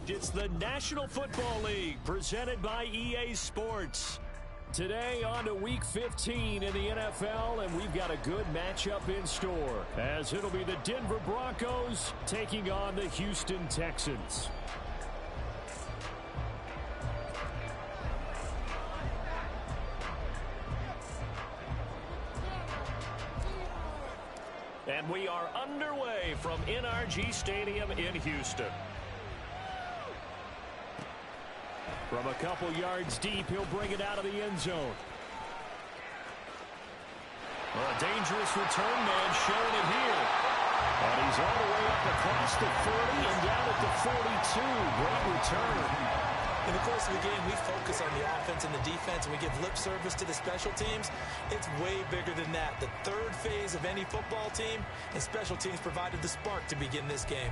It's the National Football League presented by EA Sports. Today on to Week 15 in the NFL, and we've got a good matchup in store, as it'll be the Denver Broncos taking on the Houston Texans. And we are underway from NRG Stadium in Houston. From a couple yards deep, he'll bring it out of the end zone. Well, a dangerous return man showing it here. And he's all the way up across the 30 and down at the 42. Great return. In the course of the game, we focus on the offense and the defense, and we give lip service to the special teams. It's way bigger than that. The third phase of any football team, and special teams provided the spark to begin this game.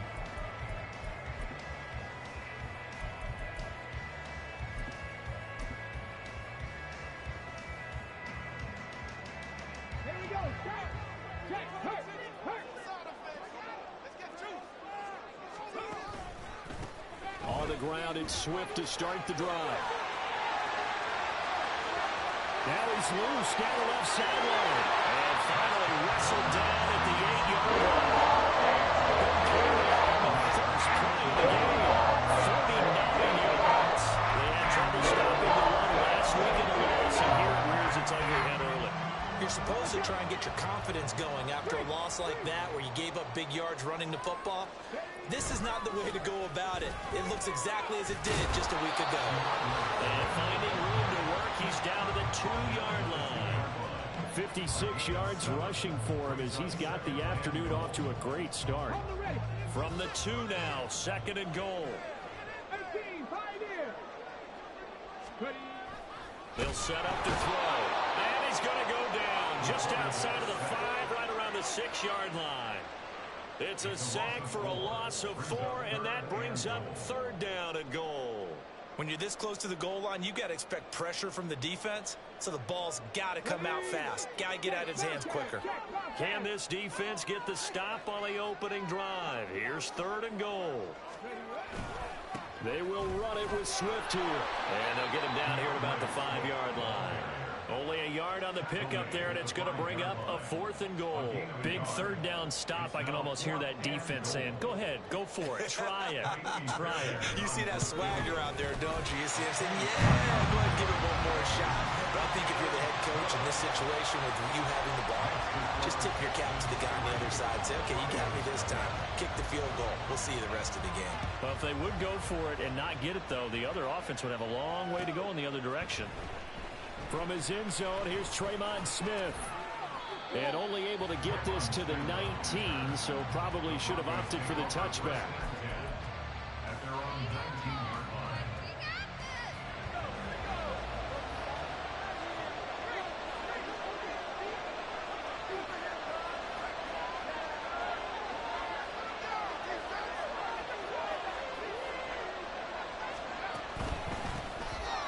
On the ground, it's Swift to start the drive. Now he's loose down the left sideline. And finally wrestled down at the 8-yard line. On the first play of the game, 49 yards. They had trouble stopping the run last week in the loss, and here it rears its ugly head early. You're supposed to try and get your confidence going after a loss like that where you gave up big yards running the football. This is not the way to go about it. It looks exactly as it did just a week ago. And finding room to work, he's down to the 2-yard line. 56 yards rushing for him as he's got the afternoon off to a great start. From the 2 now, 2nd and goal. They'll set up to throw. And he's going to go down just outside of the 5, right around the 6-yard line. It's a sack for a loss of 4, and that brings up 3rd down and goal. When you're this close to the goal line, you got to expect pressure from the defense, so the ball's got to come out fast. Got to get out of his hands quicker. Can this defense get the stop on the opening drive? Here's 3rd and goal. They will run it with Swift here. And they'll get him down here at about the 5-yard line. Only a yard on the pickup there, and it's going to bring up a 4th and goal. Big 3rd down stop. I can almost hear that defense saying, go ahead, go for it. Try it. Try it. You see that swagger out there, don't you? You see him saying, yeah, go ahead and give it one more shot. But I think if you're the head coach in this situation with you having the ball, just tip your cap to the guy on the other side and say, okay, you got me this time. Kick the field goal. We'll see you the rest of the game. Well, if they would go for it and not get it, though, the other offense would have a long way to go in the other direction. From his end zone, here's Tremont Smith. And only able to get this to the 19, so probably should have opted for the touchback.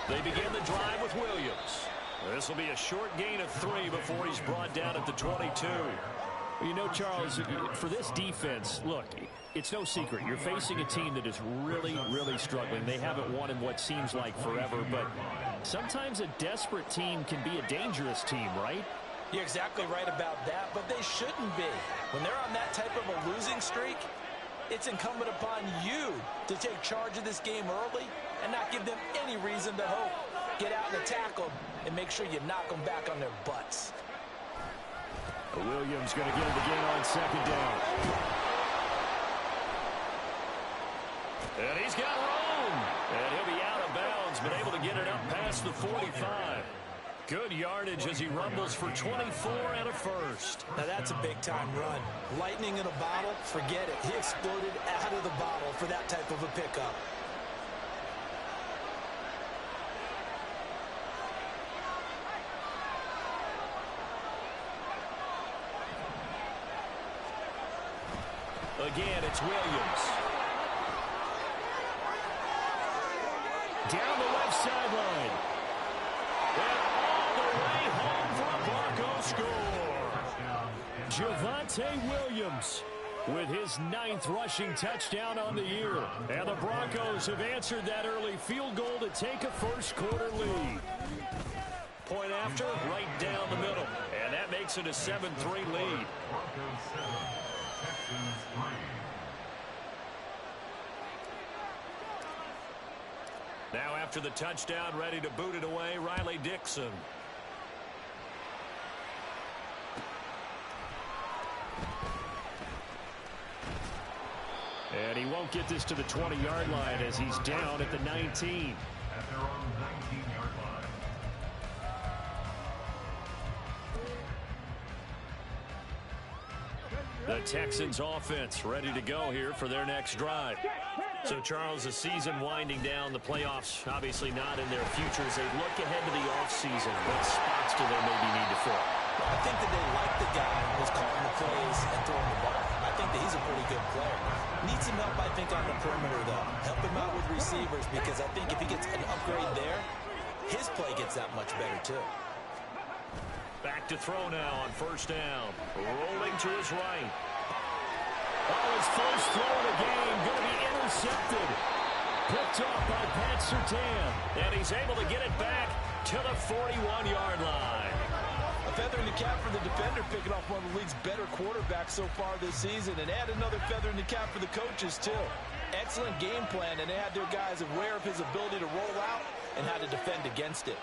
They begin the drive with Williams. This will be a short gain of 3 before he's brought down at the 22. You know, Charles, for this defense, look, it's no secret. You're facing a team that is really, really struggling. They haven't won in what seems like forever, but sometimes a desperate team can be a dangerous team, right? You're exactly right about that, but they shouldn't be. When they're on that type of a losing streak, it's incumbent upon you to take charge of this game early and not give them any reason to hope. Get out and attack them and make sure you knock them back on their butts. Williams going to get it again on 2nd down. And he's got room. And he'll be out of bounds, but able to get it up past the 45. Good yardage as he rumbles for 24 and a first. Now that's a big-time run. Lightning in a bottle, forget it. He exploded out of the bottle for that type of a pickup. Again, it's Williams. Down the left sideline. And all the way home for a Bronco score. Javonte Williams with his 9th rushing touchdown on the year. And the Broncos have answered that early field goal to take a first-quarter lead. Point after, right down the middle. And that makes it a 7-3 lead. Now after the touchdown, ready to boot it away, Riley Dixon. And he won't get this to the 20-yard line as he's down at the 19. At their own 19-yard line. The Texans offense ready to go here for their next drive. So, Charles, the season winding down, the playoffs obviously not in their future. As they look ahead to the offseason, what spots do they maybe need to fill? Well, I think that they like the guy who's calling the plays and throwing the ball. I think that he's a pretty good player. Needs some help, I think, on the perimeter, though. Help him out with receivers, because I think if he gets an upgrade there, his play gets that much better, too. Back to throw now on first down. Rolling to his right. Oh, his first throw of the game going to be intercepted. Picked off by Pat Surtain. And he's able to get it back to the 41-yard line. A feather in the cap for the defender, picking off one of the league's better quarterbacks so far this season. And add another feather in the cap for the coaches, too. Excellent game plan, and they had their guys aware of his ability to roll out and how to defend against it.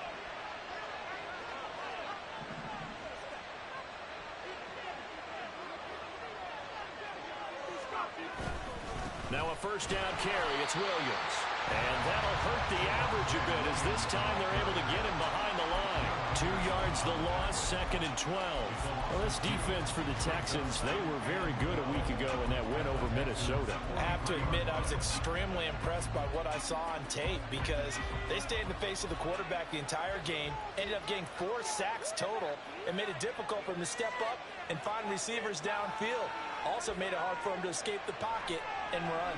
Now a first down carry, it's Williams. And that'll hurt the average a bit as this time they're able to get him behind the line. 2 yards the loss, 2nd and 12. Well, this defense for the Texans, they were very good a week ago in that win over Minnesota. I have to admit, I was extremely impressed by what I saw on tape because they stayed in the face of the quarterback the entire game, ended up getting 4 sacks total, and made it difficult for him to step up and find receivers downfield. Also made it hard for him to escape the pocket and run.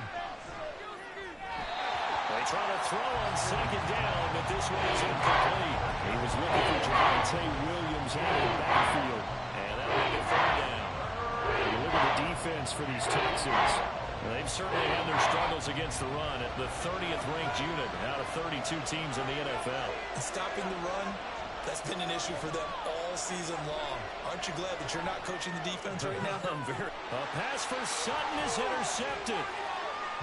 They try to throw on 2nd down, but this one is incomplete. He was looking for Javonte Williams out of the backfield, and that'll make it 3rd down. You look at the defense for these Texans. They've certainly had their struggles against the run at the 30th ranked unit out of 32 teams in the NFL. Stopping the run, that's been an issue for them all season long. Aren't you glad that you're not coaching the defense right now? A pass for Sutton is intercepted.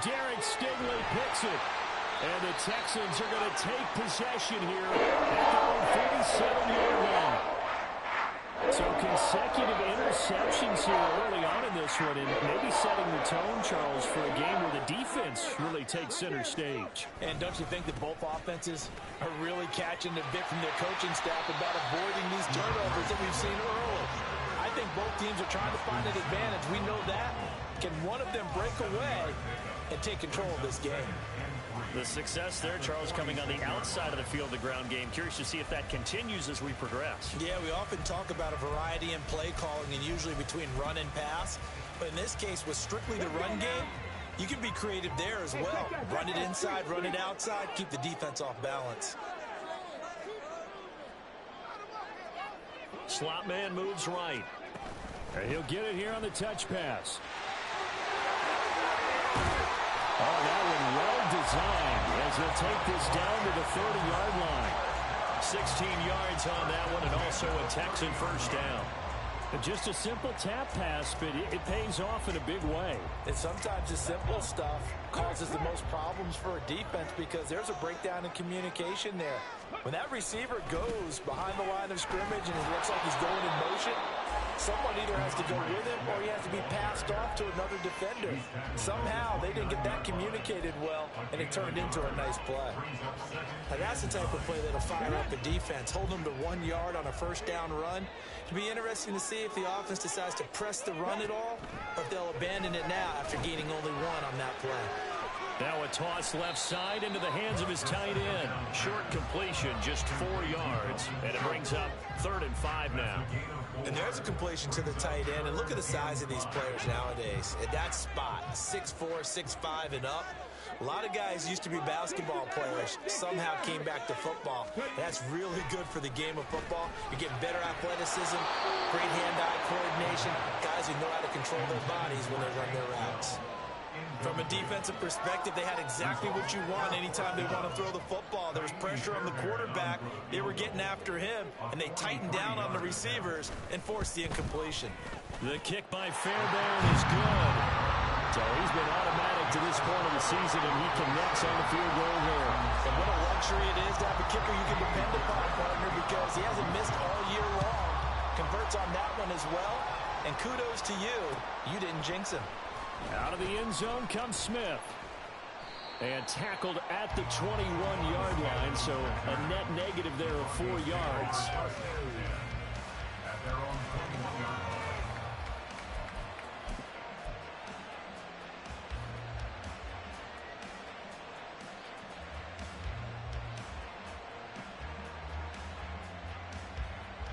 Derek Stingley picks it. And the Texans are going to take possession here at their own 47-yard line. So consecutive interceptions here early on in this one, and maybe setting the tone, Charles, for a game where the defense really takes center stage. And don't you think that both offenses are really catching the bit from their coaching staff about avoiding these turnovers that we've seen early? I think both teams are trying to find an advantage. We know that. Can one of them break away and take control of this game? The success there, Charles, coming on the outside of the field, the ground game. Curious to see if that continues as we progress. Yeah, we often talk about a variety in play calling and usually between run and pass. But in this case, with strictly the run game, you can be creative there as well. Run it inside, run it outside, keep the defense off balance. Slot man moves right. And he'll get it here on the touch pass. Oh, that one well designed as he'll take this down to the 30-yard line. 16 yards on that one and also a Texan first down. Just a simple tap pass, but it pays off in a big way. And sometimes the simple stuff causes the most problems for a defense because there's a breakdown in communication there. When that receiver goes behind the line of scrimmage and it looks like he's going in motion, someone either has to go with him or he has to be passed off to another defender. Somehow they didn't get that communicated well, and it turned into a nice play. Now that's the type of play that'll fire up the defense. Hold them to 1 yard on a first down run. It'll be interesting to see if the offense decides to press the run at all or if they'll abandon it now after gaining only 1 on that play. Now a toss left side into the hands of his tight end. Short completion, just 4 yards, and it brings up 3rd and 5 now. And there's a completion to the tight end, and look at the size of these players nowadays. At that spot, 6'4", 6'5", and up. A lot of guys used to be basketball players, somehow came back to football. That's really good for the game of football. You're getting better athleticism, great hand-eye coordination. Guys guys who know how to control their bodies when they run their routes. From a defensive perspective, they had exactly what you want anytime they want to throw the football. There was pressure on the quarterback. They were getting after him, and they tightened down on the receivers and forced the incompletion. The kick by Fairbairn is good. So he's been automatic to this point of the season, and he connects on the field goal there. And what a luxury it is to have a kicker you can depend upon, partner, because he hasn't missed all year long. Converts on that one as well, and kudos to you. You didn't jinx him. Out of the end zone comes Smith. And tackled at the 21-yard line, so a net negative there of 4 yards.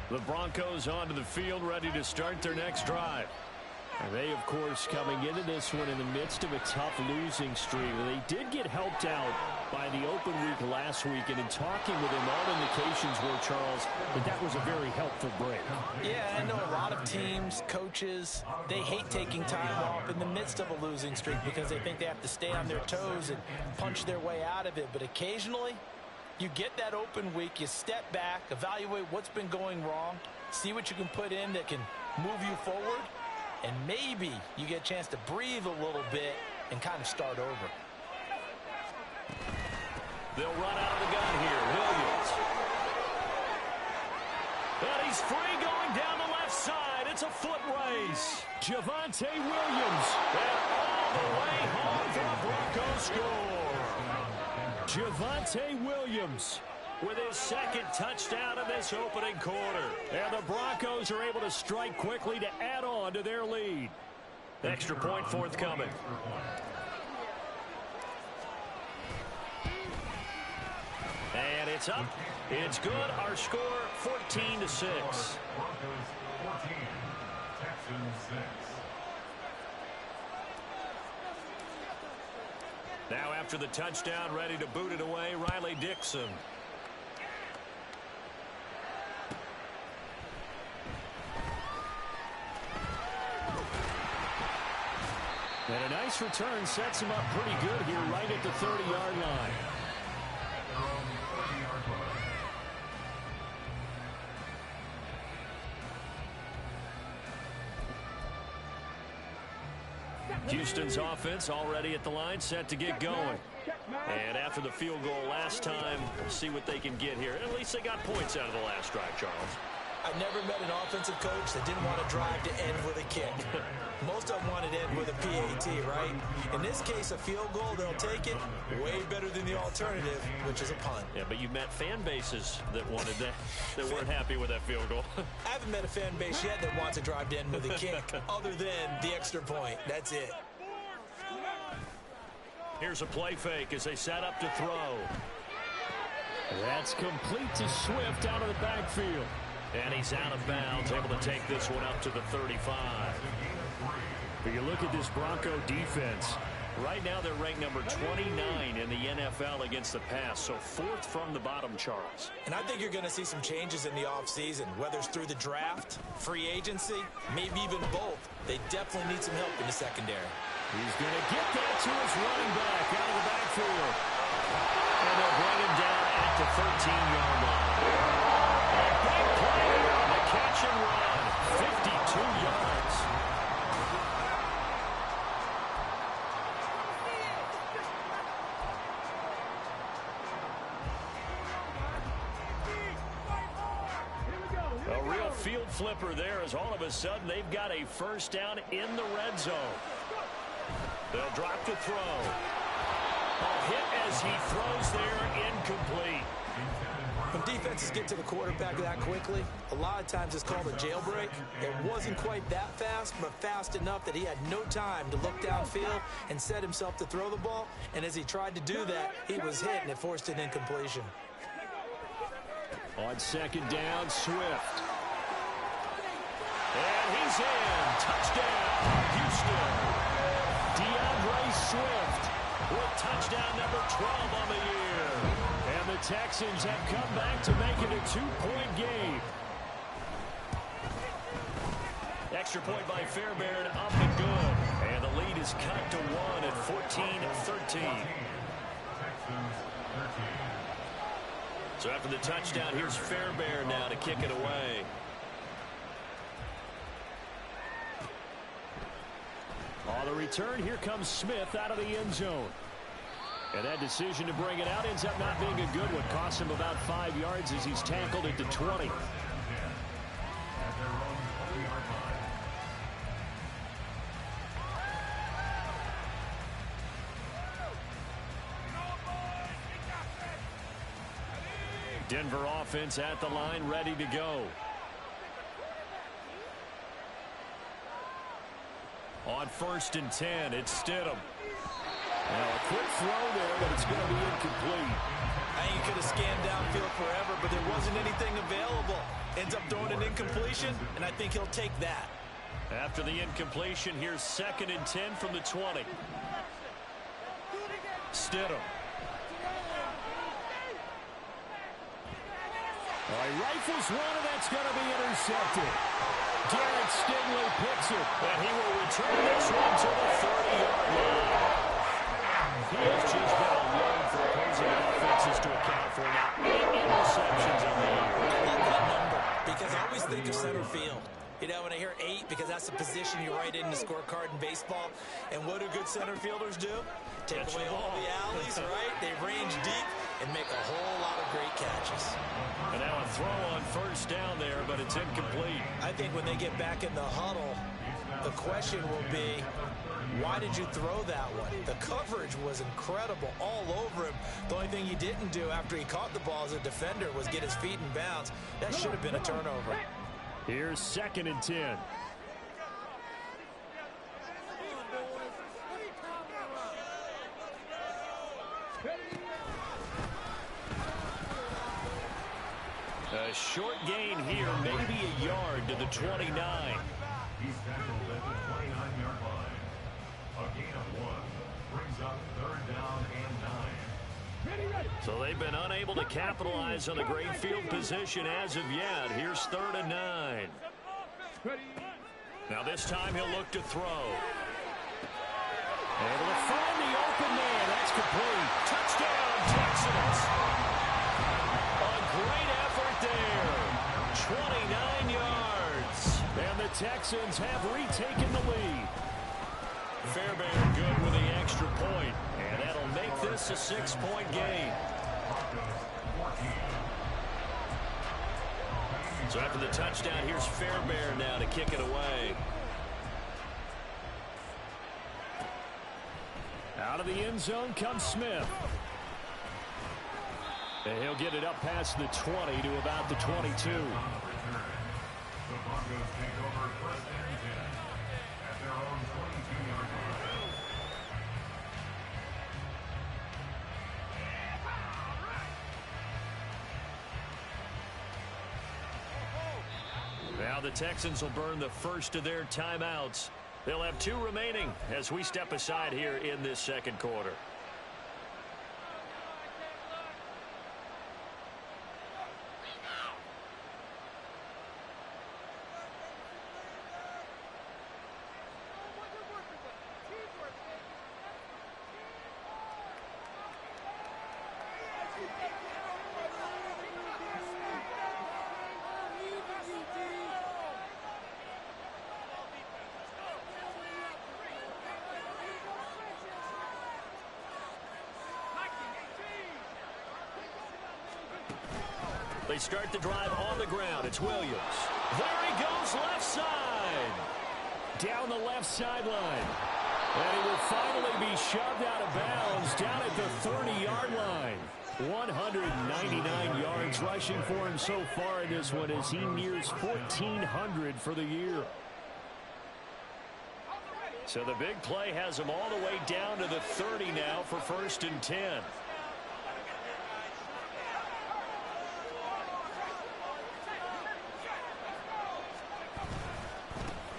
The Broncos onto the field, ready to start their next drive. And they, of course, coming into this one in the midst of a tough losing streak. They did get helped out by the open week last week, and in talking with him, all indications were, Charles, that was a very helpful break. Yeah, I know a lot of teams, coaches, they hate taking time off in the midst of a losing streak because they think they have to stay on their toes and punch their way out of it. But occasionally, you get that open week, you step back, evaluate what's been going wrong, see what you can put in that can move you forward, and maybe you get a chance to breathe a little bit and kind of start over. They'll run out of the gun here. Williams. And he's free going down the left side. It's a foot race. Javonte Williams. And all the way home for a Bronco score. Javonte Williams with his second touchdown in this opening quarter. And the Broncos are able to strike quickly to add on to their lead. Extra point forthcoming. And it's up. It's good. Our score, 14-6. Now after the touchdown, ready to boot it away, Riley Dixon. And a nice return sets him up pretty good here right at the 30-yard line. Houston's offense already at the line, set to get going. And after the field goal last time, we'll see what they can get here. At least they got points out of the last drive, Charles. I've never met an offensive coach that didn't want to drive to end with a kick. Most of them wanted to end with a PAT, right? In this case, a field goal, they'll take it. Way better than the alternative, which is a punt. Yeah, but you met fan bases that wanted that, that weren't happy with that field goal. I haven't met a fan base yet that wants to drive to end with a kick, other than the extra point. That's it. Here's a play fake as they set up to throw. That's complete to Swift out of the backfield. And he's out of bounds, able to take this one up to the 35. But you look at this Bronco defense. Right now they're ranked number 29 in the NFL against the pass, so fourth from the bottom, Charles. And I think you're going to see some changes in the offseason, whether it's through the draft, free agency, maybe even both. They definitely need some help in the secondary. He's going to get that to his running back out of the backfield. And they'll bring him down at the 13-yard line. A big play on the catch and run. 52 yards. A real field flipper there as all of a sudden they've got a first down in the red zone. They'll drop to throw. A hit as he throws there, incomplete. When defenses get to the quarterback that quickly, a lot of times it's called a jailbreak. It wasn't quite that fast, but fast enough that he had no time to look downfield and set himself to throw the ball. And as he tried to do that, he was hit, and it forced an incompletion. On second down, Swift. And he's in. Touchdown, Houston. DeAndre Swift with touchdown number 12 on the year. And the Texans have come back to make it a 2-point game. extra point by Fairbairn, up and good. And the lead is cut to 1 at 14-13. So after the touchdown, here's Fairbairn now to kick it away. On the return, here comes Smith out of the end zone. And that decision to bring it out ends up not being a good one. Costs him about 5 yards as he's tackled at the 20. Denver offense at the line, ready to go. On 1st and 10, it's Stidham. Now a quick throw there, but it's going to be incomplete. I think you could have scanned downfield forever, but there wasn't anything available. Ends up throwing an incompletion, and I think he'll take that. After the incompletion, here's 2nd and 10 from the 20. Stidham. He rifles one, and that's going to be intercepted. Garrett Stingley picks it, and he will return this one to the 30-yard line. He has just been alone for opposing offenses to account for now 8 interceptions on the year. I love that number because I always think of center field. You know, when I hear 8, because that's the position you write in the scorecard in baseball. And what do good center fielders do? Take away all the alleys, right? They range deep and make a whole lot of great catches. And now a throw on 1st down there, but it's incomplete. I think when they get back in the huddle, the question will be, why did you throw that one? The coverage was incredible all over him. The only thing he didn't do after he caught the ball as a defender was get his feet in bounds. That should have been a turnover. Here's 2nd and 10. A short gain here, maybe a yard to the 29. He's tackled at the 29-yard line. A gain of 1 brings up 3rd down and 9. So they've been unable to capitalize on the great field position as of yet. Here's 3rd and 9. Now this time he'll look to throw. Able to find the open man. That's complete. Touchdown, Texans. A great effort there. 29 yards. And the Texans have retaken the lead. Fairbairn good with the extra point. And that'll make this a 6-point game. So after the touchdown, here's Fairbairn now to kick it away. Out of the end zone comes Smith. And he'll get it up past the 20 to about the 22. The Broncos take over 1st and 10 at their own 22-yard line. Now the Texans will burn the first of their timeouts. They'll have 2 remaining as we step aside here in this 2nd quarter. They start the drive on the ground. It's Williams. There he goes, left side. Down the left sideline. And he will finally be shoved out of bounds down at the 30-yard line. 199 yards rushing for him so far in this one as he nears 1,400 for the year. So the big play has him all the way down to the 30 now for 1st and 10.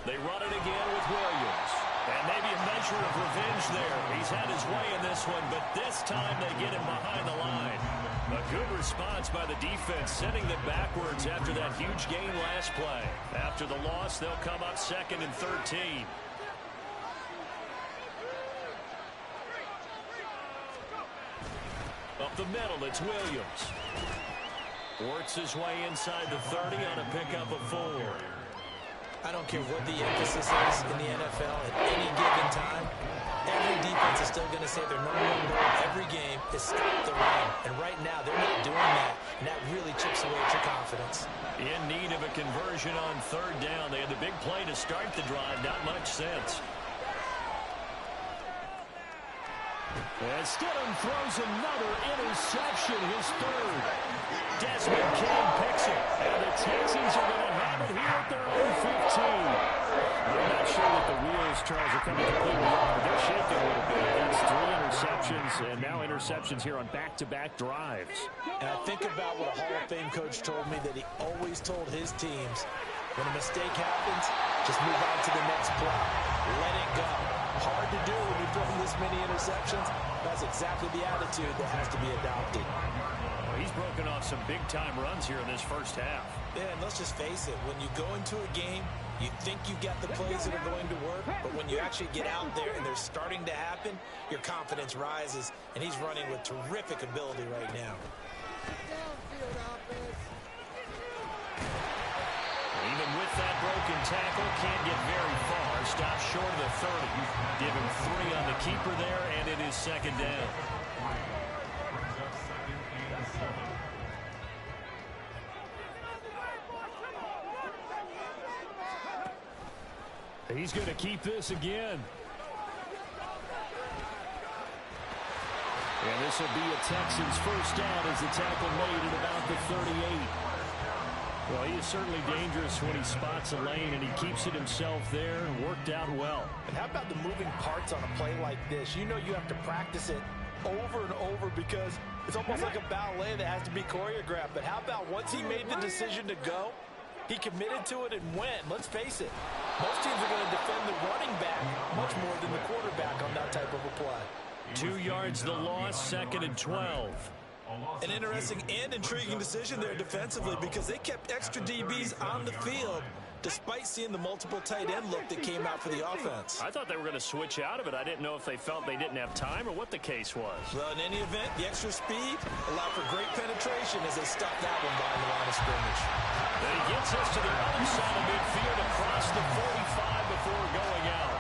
They run it again with Williams. And maybe a measure of revenge there. He's has had his way in this one, but this time they get him behind the line. A good response by the defense, sending them backwards after that huge gain last play. After the loss, they'll come up 2nd and 13. Up the middle, it's Williams. Works his way inside the 30 on a pickup of 4. I don't care what the emphasis is in the NFL at any given time. Every defense is still going to say their number one goal every game is stop the run. And right now, they're not doing that, and that really chips away at your confidence. In need of a conversion on 3rd down. They had the big play to start the drive. Not much sense. And Stidham throws another interception, his 3rd. Desmond King picks it. And the Texans are going to have it here at their own 15. I'm not sure that the wheels, Charles, are coming completely off, but they're shaking a little bit. That's 3 interceptions, and now interceptions here on back-to-back drives. And I think about what a Hall of Fame coach told me that he always told his teams, when a mistake happens, just move on to the next play. Let it go. Hard to do when you throw this many interceptions. That's exactly the attitude that has to be adopted. Well, he's broken off some big-time runs here in this first half. Yeah, and let's just face it. When you go into a game, you think you got the plays that are going to work, but when you actually get out there and they're starting to happen, your confidence rises, and he's running with terrific ability right now. Even with that broken tackle, can't get very far. Stops short of the 30. Give him 3 on the keeper there, and it is 2nd down. He's going to keep this again. And this will be a Texans first down as the tackle made at about the 38. Well, he is certainly dangerous when he spots a lane, and he keeps it himself there and worked out well. And how about the moving parts on a play like this? You know you have to practice it over and over because it's almost like a ballet that has to be choreographed. But how about once he made the decision to go, he committed to it and went. Let's face it, most teams are going to defend the running back much more than the quarterback on that type of a play. 2 yards the loss, 2nd and 12. An interesting and intriguing decision there defensively because they kept extra DBs on the field despite seeing the multiple tight end look that came out for the offense. I thought they were going to switch out of it. I didn't know if they felt they didn't have time or what the case was. Well, in any event, the extra speed allowed for great penetration as they stuffed that one behind the line of scrimmage. Then he gets us to the other side of midfield across the 45 before going out.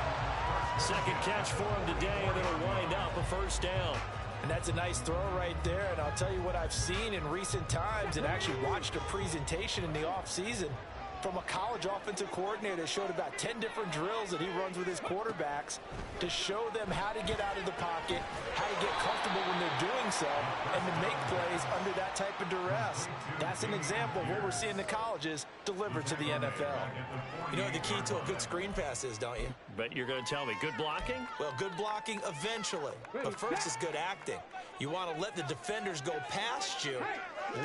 2nd catch for him today, and it'll wind up a first down. And that's a nice throw right there. And I'll tell you what I've seen in recent times and actually watched a presentation in the offseason from a college offensive coordinator that showed about 10 different drills that he runs with his quarterbacks to show them how to get out of the pocket, how to get comfortable when they're doing so, and to make plays under that type of duress. That's an example of what we're seeing the colleges deliver to the NFL. You know what the key to a good screen pass is, don't you? But you're going to tell me good blocking? Well, good blocking eventually. But first is good acting. You want to let the defenders go past you,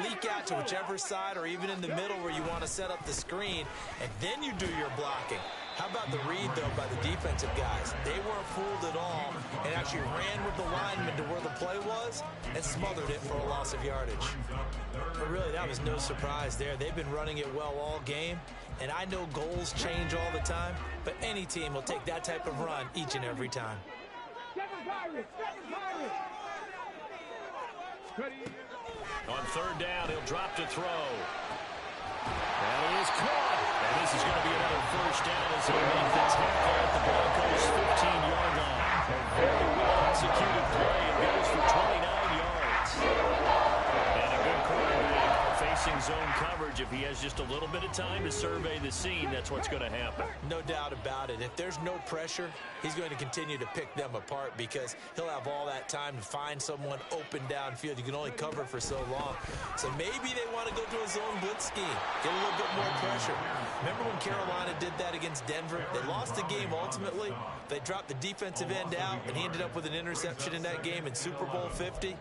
leak out to whichever side or even in the middle where you want to set up the screen, and then you do your blocking. How about the read, though, by the defensive guys? They weren't fooled at all and actually ran with the lineman to where the play was and smothered it for a loss of yardage. But really, that was no surprise there. They've been running it well all game, and I know goals change all the time, but any team will take that type of run each and every time. On 3rd down, he'll drop to throw. And he is caught. And this is going to be another first down as he makes the tackle at the Broncos' 15-yard line. A very well-executed play. It goes for 29 yards. And a good quarterback facing zone coverage. If he has just a little bit of time to survey the scene, that's what's going to happen. No doubt about it. If there's no pressure, he's going to continue to pick them apart because he'll have all that time to find someone open downfield. You can only cover for so long. So maybe they want to go to a zone blitz scheme, get a little bit more pressure. Remember when Carolina did that against Denver? They lost the game ultimately. They dropped the defensive end out, and he ended up with an interception in that game in Super Bowl 50.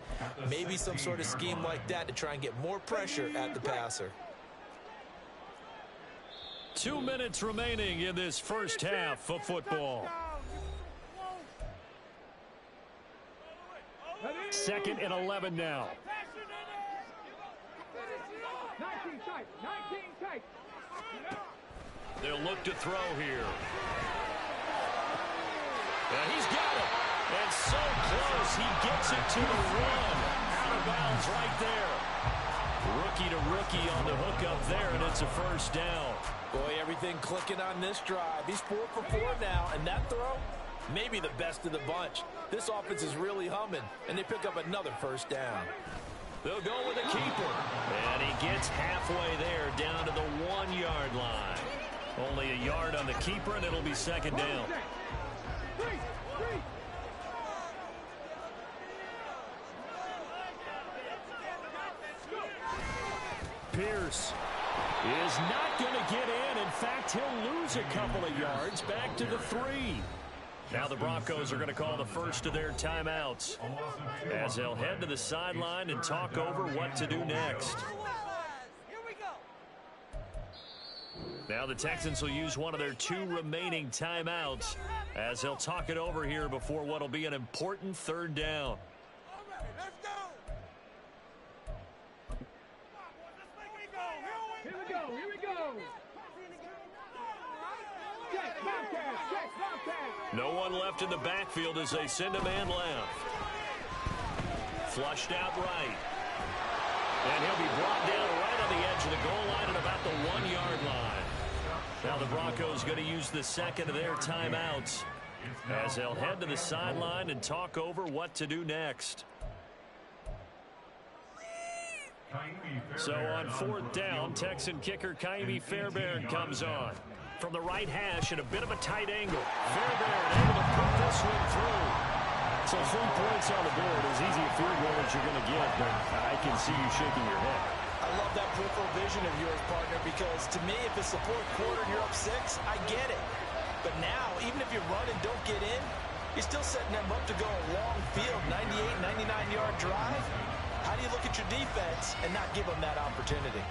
Maybe some sort of scheme like that to try and get more pressure at the passer. 2 minutes remaining in this first half of football. 2nd and 11 now. 19 tight. 19 tight. They'll look to throw here. And he's got it. And so close, he gets it to the one. Out of bounds right there. Rookie to rookie on the hook up there, and it's a first down. Boy, everything clicking on this drive. He's 4 for 4 now, and that throw, maybe the best of the bunch. This offense is really humming, and they pick up another first down. They'll go with a keeper. And he gets halfway there down to the 1-yard line. Only a yard on the keeper, and it'll be second down. Pierce is not going to get in. In fact, he'll lose a couple of yards back to the 3. Now the Broncos are going to call the first of their timeouts as they'll head to the sideline and talk over what to do next. Now the Texans will use one of their 2 remaining timeouts as they'll talk it over here before what will be an important third down. Here we go. No one left in the backfield as they send a man left. Flushed out right. And he'll be brought down right on the edge of the goal line at about the 1-yard line. Now the Broncos going to use the second of their timeouts as they'll head to the sideline and talk over what to do next. So on 4th down, Texan kicker Kaimi Fairbairn comes on. From the right hash at a bit of a tight angle. Fairbairn able to put this one through. So 3 points on the board. As easy a field goal as you're going to get, but I can see you shaking your head. I love that peripheral vision of yours, partner, because to me, if it's the 4th quarter and you're up 6, I get it. But now, even if you run and don't get in, you're still setting them up to go a long field, 98, 99-yard drive. How do you look at your defense and not give them that opportunity?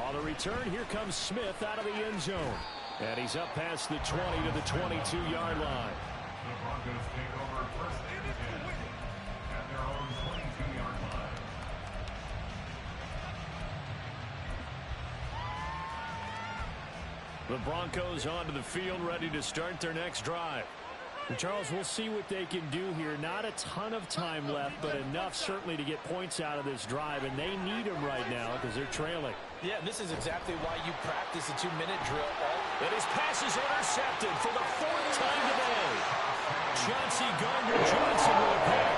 On the return, here comes Smith out of the end zone. And he's up past the 20 to the 22-yard line. The Broncos take over first and 10 at their own 22-yard line. The Broncos onto the field, ready to start their next drive. And Charles, we'll see what they can do here. Not a ton of time left, but enough certainly to get points out of this drive, and they need them right now because they're trailing. Yeah, this is exactly why you practice a 2-minute drill. And his pass is intercepted for the 4th time today. Chauncey Gardner-Johnson with a pick.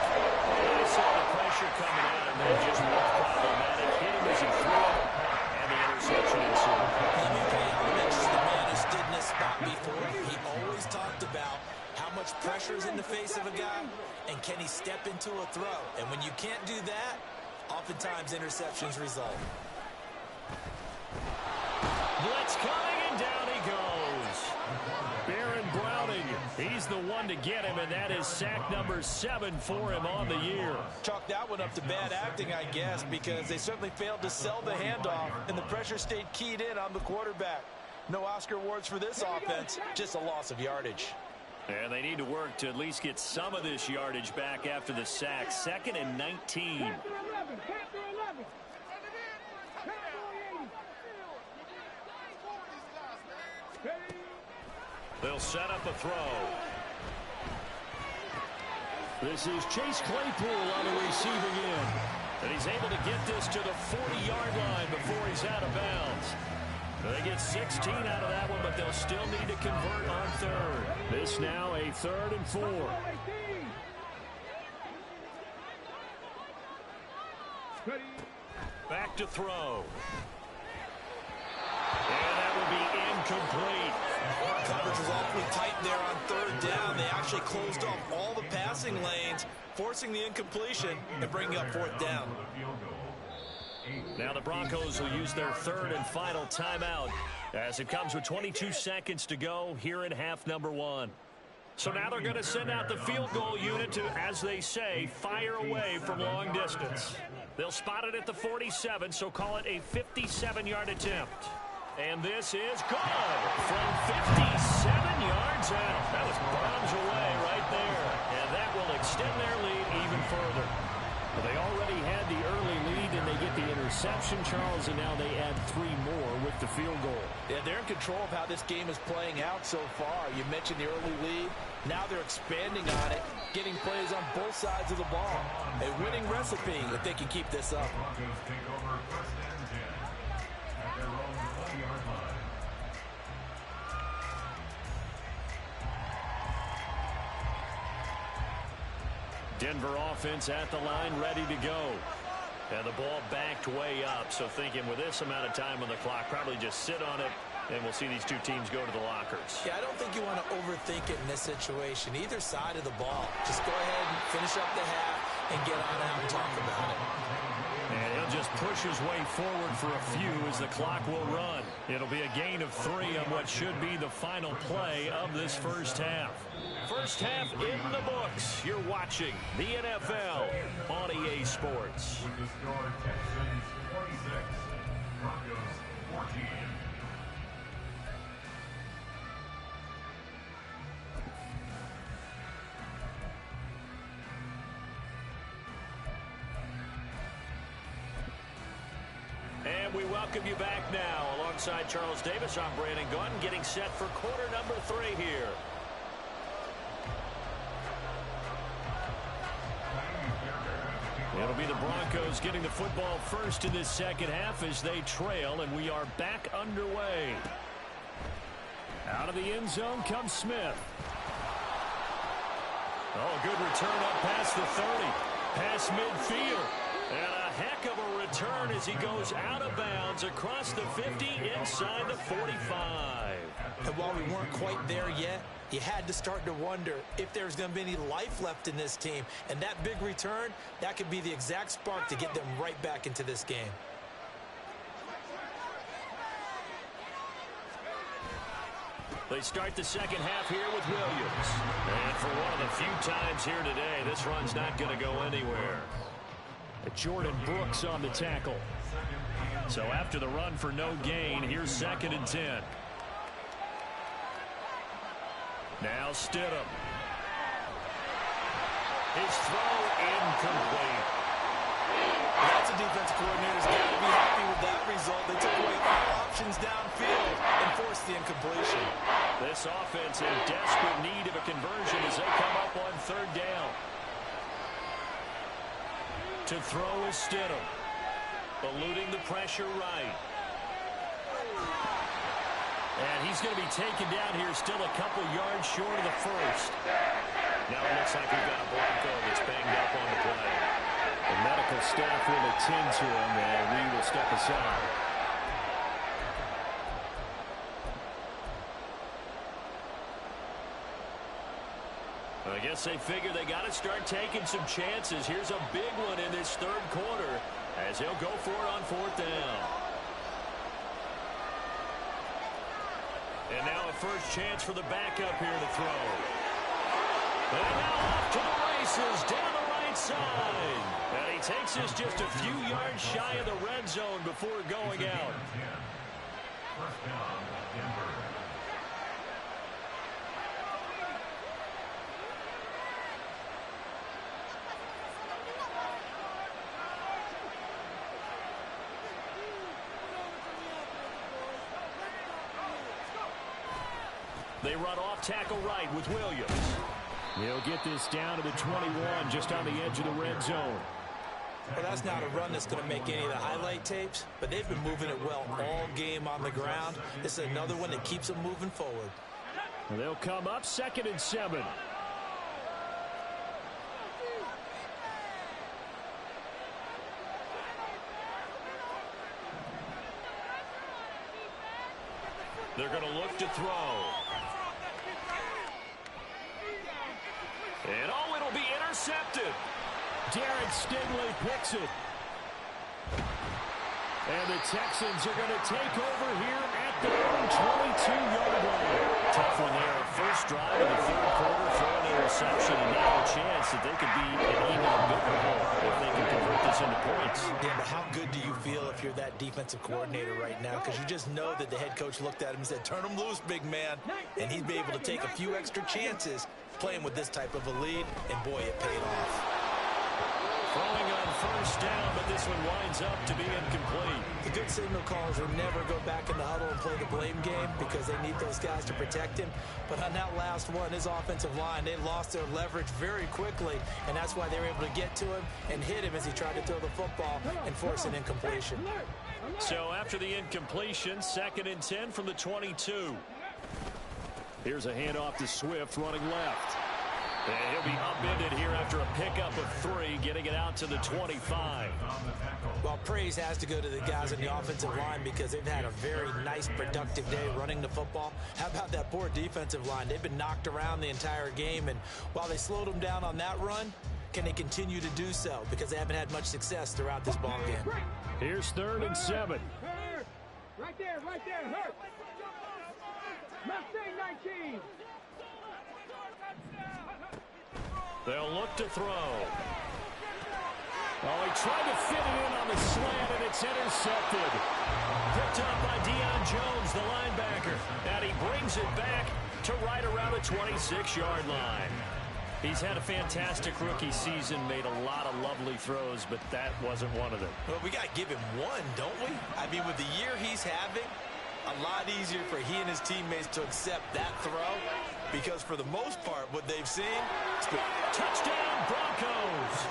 I saw the pressure coming out, and that just looked problematic. Hit him as he threw it, and the interception ensued. Let me pay homage to the man who stood in this spot before. He always talked about how much pressure is in the face of a guy, and can he step into a throw? And when you can't do that, oftentimes interceptions result. Blitz coming, and down he goes. Baron Browning, he's the one to get him, and that is sack number 7 for him on the year. Chalk that one up to bad acting, I guess, because they certainly failed to sell the handoff, and the pressure stayed keyed in on the quarterback. No Oscar awards for this offense, just a loss of yardage. And they need to work to at least get some of this yardage back after the sack. 2nd and 19. They'll set up a throw. This is Chase Claypool on the receiving end. And he's able to get this to the 40-yard line before he's out of bounds. They get 16 out of that one, but they'll still need to convert on 3rd. This now a 3rd and 4. Back to throw. And that will be incomplete. Coverage was awfully tight there on 3rd down. They actually closed off all the passing lanes, forcing the incompletion and bringing up 4th down. Now the Broncos will use their 3rd and final timeout as it comes with 22 seconds to go here in half number 1. So now they're going to send out the field goal unit to, as they say, fire away from long distance. They'll spot it at the 47, so call it a 57-yard attempt. And this is good from 57 yards out. That was bombs away. extend their lead even further. Well, they already had the early lead, and they get the interception, Charles, and now they add 3 more with the field goal. Yeah, they're in control of how this game is playing out so far. You mentioned the early lead. Now they're expanding on it, getting plays on both sides of the ball. A winning recipe if they can keep this up. Broncos take over first and 10 at their own 20-yard line. Denver offense at the line, ready to go. And the ball backed way up, so thinking with this amount of time on the clock, probably just sit on it, and we'll see these two teams go to the lockers. Yeah, I don't think you want to overthink it in this situation. Either side of the ball. Just go ahead and finish up the half and get on out and talk about it. And he'll just push his way forward for a few as the clock will run. It'll be a gain of 3 on what should be the final play of this first half. First half in the books. You're watching the NFL on EA Sports. With the score, Texans 46, Broncos 14. And we welcome you back now. Alongside Charles Davis, I'm Brandon Gunn, getting set for quarter number 3 here. It'll be the Broncos getting the football first in this second half as they trail, and we are back underway. Out of the end zone comes Smith. Oh, good return up past the 30. Past midfield. And a heck of a return as he goes out of bounds across the 50 inside the 45. And while we weren't quite there yet, you had to start to wonder if there's going to be any life left in this team. And that big return, that could be the exact spark to get them right back into this game. They start the second half here with Williams. And for one of the few times here today, this run's not going to go anywhere. Jordan Brooks on the tackle. So after the run for no gain, here's 2nd and 10. Now Stidham. His throw incomplete. That's a defensive coordinator's got to be happy with that result. They took away all options downfield and forced the incompletion. This offense in desperate need of a conversion as they come up on 3rd down. To throw is Stidham. Eluding the pressure right. And he's going to be taken down here still a couple yards short of the first. Now it looks like we've got a Bronco that's banged up on the play. The medical staff will attend to him, and we will step aside. I guess they figure they got to start taking some chances. Here's a big one in this 3rd quarter as he'll go for it on 4th down. And now a first chance for the backup here to throw. And now off to the races down the right side. And he takes us just a few yards shy of the red zone before going out. First down, Denver. They run off tackle right with Williams. They'll get this down to the 21, just on the edge of the red zone. Well, that's not a run that's going to make any of the highlight tapes, but they've been moving it well all game on the ground. This is another one that keeps them moving forward. They'll come up 2nd and 7. They're going to look to throw. And oh, it'll be intercepted. Derek Stingley picks it. And the Texans are going to take over here at their own 22-yard line. Tough one there. First drive of the 3rd quarter for an interception, and now a chance that they could be an even bigger hole if they can convert this into points. Yeah, but how good do you feel if you're that defensive coordinator right now? Because you just know that the head coach looked at him and said, turn him loose, big man. And he'd be able to take a few extra chances playing with this type of a lead, and boy, it paid off. Throwing on first down, but this one winds up to be incomplete. The good signal callers will never go back in the huddle and play the blame game because they need those guys to protect him. But on that last one, his offensive line, they lost their leverage very quickly, and that's why they were able to get to him and hit him as he tried to throw the football and force an incompletion. So after the incompletion, 2nd and 10 from the 22. Here's a handoff to Swift running left. And he'll be upended here after a pickup of 3, getting it out to the 25. Well, praise has to go to the guys on the offensive line because they've had a very nice, productive day running the football. How about that poor defensive line? They've been knocked around the entire game, and while they slowed them down on that run, can they continue to do so? Because they haven't had much success throughout this ball game. Here's 3rd and 7. Right there, hurt. Mustang 19. They'll look to throw. Oh, he tried to fit it in on the slant, and it's intercepted. Picked up by Deion Jones, the linebacker. And he brings it back to right around the 26-yard line. He's had a fantastic rookie season, made a lot of lovely throws, but that wasn't one of them. Well, we got to give him one, don't we? I mean, with the year he's having, a lot easier for he and his teammates to accept that throw because for the most part, what they've seen, touchdown Broncos.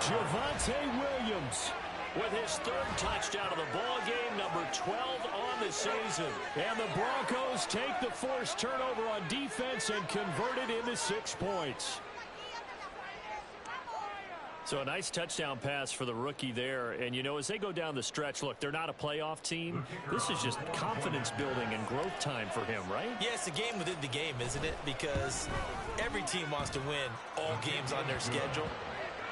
Javonte Williams with his 3rd touchdown of the ball game, number 12 on the season. And the Broncos take the forced turnover on defense and convert it into 6 points. So a nice touchdown pass for the rookie there. And, you know, as they go down the stretch, look, they're not a playoff team. This is just confidence building and growth time for him, right? Yeah, it's a game within the game, isn't it? Because every team wants to win all games on their schedule.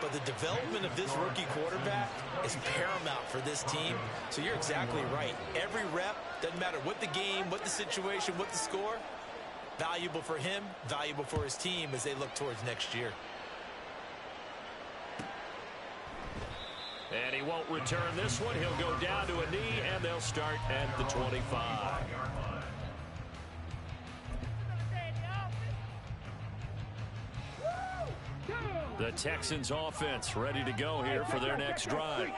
But the development of this rookie quarterback is paramount for this team. So you're exactly right. Every rep, doesn't matter what the game, what the situation, what the score, valuable for him, valuable for his team as they look towards next year. And he won't return this one. He'll go down to a knee, and they'll start at the 25. The Texans offense ready to go here for their next drive.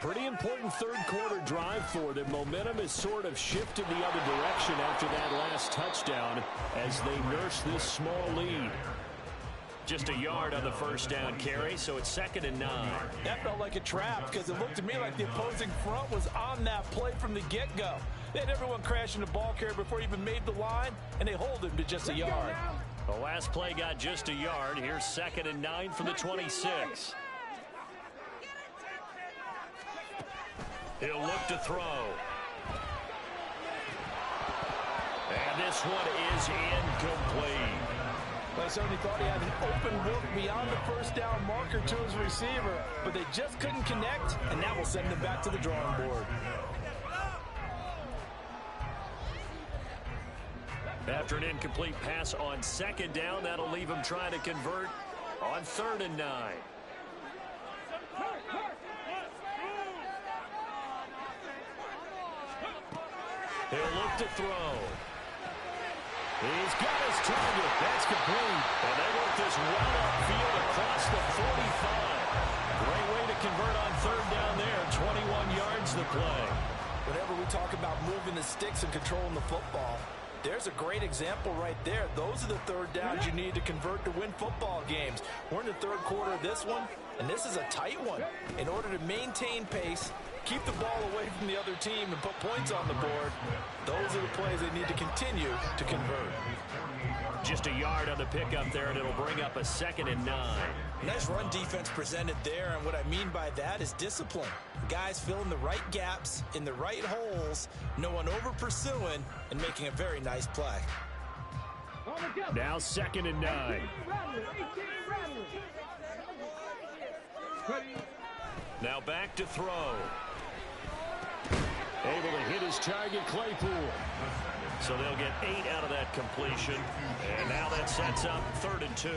Pretty important 3rd quarter drive for them. Momentum has sort of shifted the other direction after that last touchdown as they nurse this small lead. Just a yard on the first down carry, so it's 2nd and 9. That felt like a trap because it looked to me like the opposing front was on that play from the get-go. They had everyone crashing the ball carrier before he even made the line, and they hold him to just a yard. The last play got just a yard. Here's 2nd and 9 from the 26. He'll look to throw. And this one is incomplete. Well, certainly thought he had an open look beyond the first down marker to his receiver, but they just couldn't connect, and that will send them back to the drawing board. After an incomplete pass on 2nd down, that'll leave him trying to convert on 3rd and 9. He'll look to throw. He's got his target. That's complete. And they work this well upfield across the 45. Great way to convert on 3rd down there. 21 yards the play. Whenever we talk about moving the sticks and controlling the football, there's a great example right there. Those are the 3rd downs you need to convert to win football games. We're in the 3rd quarter of this one, and this is a tight one. In order to maintain pace, keep the ball away from the other team, and put points on the board, those are the plays they need to continue to convert. Just a yard on the pickup there, and it'll bring up a 2nd and 9. Nice run defense presented there, and what I mean by that is discipline. Guys filling the right gaps in the right holes, no one over-pursuing, and making a very nice play. Now 2nd and 9. Now back to throw. Able to hit his target, Claypool. So they'll get 8 out of that completion. And now that sets up 3rd and 2.